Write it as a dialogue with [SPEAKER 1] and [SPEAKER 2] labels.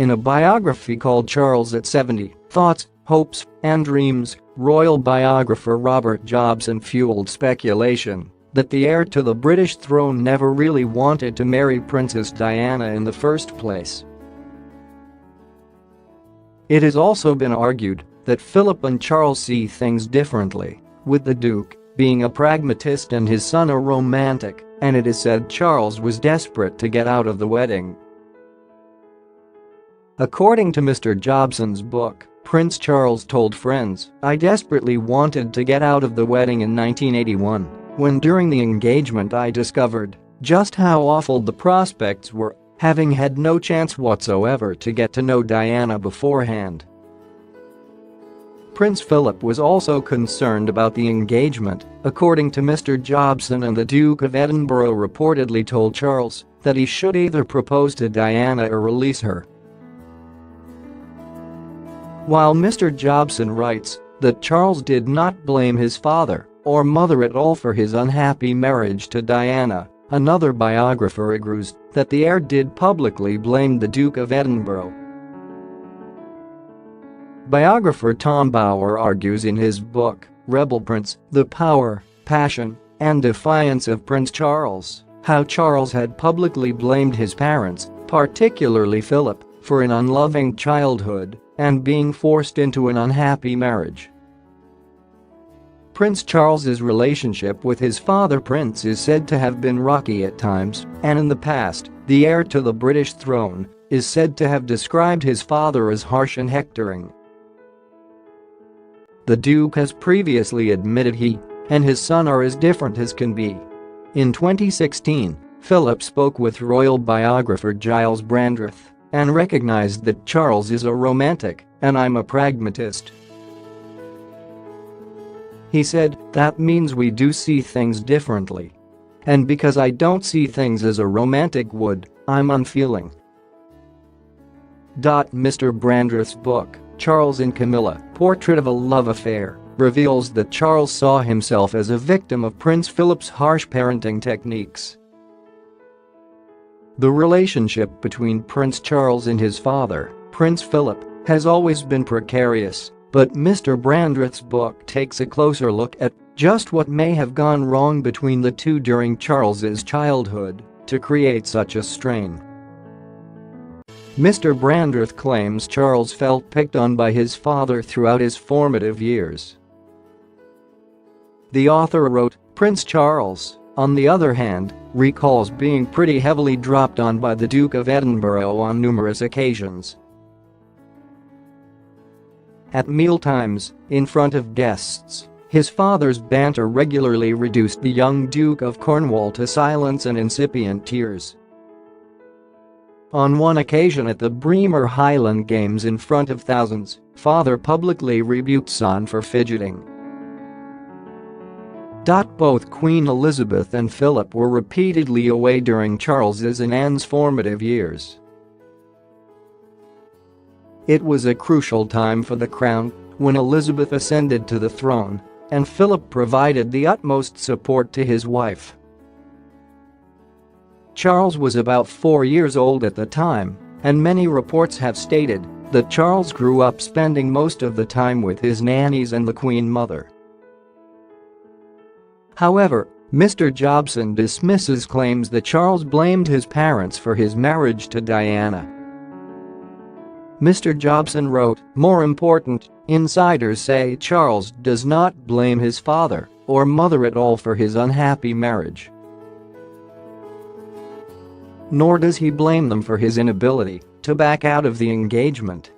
[SPEAKER 1] In a biography called Charles at 70, Thoughts, Hopes, and Dreams, royal biographer Robert Jobson fueled speculation that the heir to the British throne never really wanted to marry Princess Diana in the first place. It has also been argued that Philip and Charles see things differently, with the Duke being a pragmatist and his son a romantic, and it is said Charles was desperate to get out of the wedding. According to Mr Jobson's book, Prince Charles told friends, "I desperately wanted to get out of the wedding in 1981, when during the engagement I discovered just how awful the prospects were, having had no chance whatsoever to get to know Diana beforehand." Prince Philip was also concerned about the engagement, according to Mr Jobson, and the Duke of Edinburgh reportedly told Charles that he should either propose to Diana or release her. While Mr Jobson writes that Charles did not blame his father or mother at all for his unhappy marriage to Diana, another biographer agrees that the heir did publicly blame the Duke of Edinburgh. Biographer Tom Bower argues in his book, Rebel Prince, The Power, Passion, and Defiance of Prince Charles, how Charles had publicly blamed his parents, particularly Philip, for an unloving childhood and being forced into an unhappy marriage. Prince Charles's relationship with his father Prince is said to have been rocky at times, and in the past, the heir to the British throne is said to have described his father as harsh and hectoring. The Duke has previously admitted he and his son are as different as can be. In 2016, Philip spoke with royal biographer Gyles Brandreth and recognized that Charles is a romantic and I'm a pragmatist. He said, "That means we do see things differently. And because I don't see things as a romantic would, I'm unfeeling." Mr Brandreth's book, Charles and Camilla, Portrait of a Love Affair, reveals that Charles saw himself as a victim of Prince Philip's harsh parenting techniques. The relationship between Prince Charles and his father, Prince Philip, has always been precarious, but Mr Brandreth's book takes a closer look at just what may have gone wrong between the two during Charles's childhood to create such a strain. Mr Brandreth claims Charles felt picked on by his father throughout his formative years. The author wrote, Prince Charles, on the other hand, recalls being pretty heavily dropped on by the Duke of Edinburgh on numerous occasions. At mealtimes, in front of guests, his father's banter regularly reduced the young Duke of Cornwall to silence and incipient tears. On one occasion at the Braemar Highland Games in front of thousands, father publicly rebuked son for fidgeting. Both Queen Elizabeth and Philip were repeatedly away during Charles's and Anne's formative years. It was a crucial time for the crown when Elizabeth ascended to the throne, and Philip provided the utmost support to his wife. Charles was about 4 years old at the time, and many reports have stated that Charles grew up spending most of the time with his nannies and the Queen Mother. However, Mr Jobson dismisses claims that Charles blamed his parents for his marriage to Diana. Mr Jobson wrote, more important, insiders say Charles does not blame his father or mother at all for his unhappy marriage. Nor does he blame them for his inability to back out of the engagement.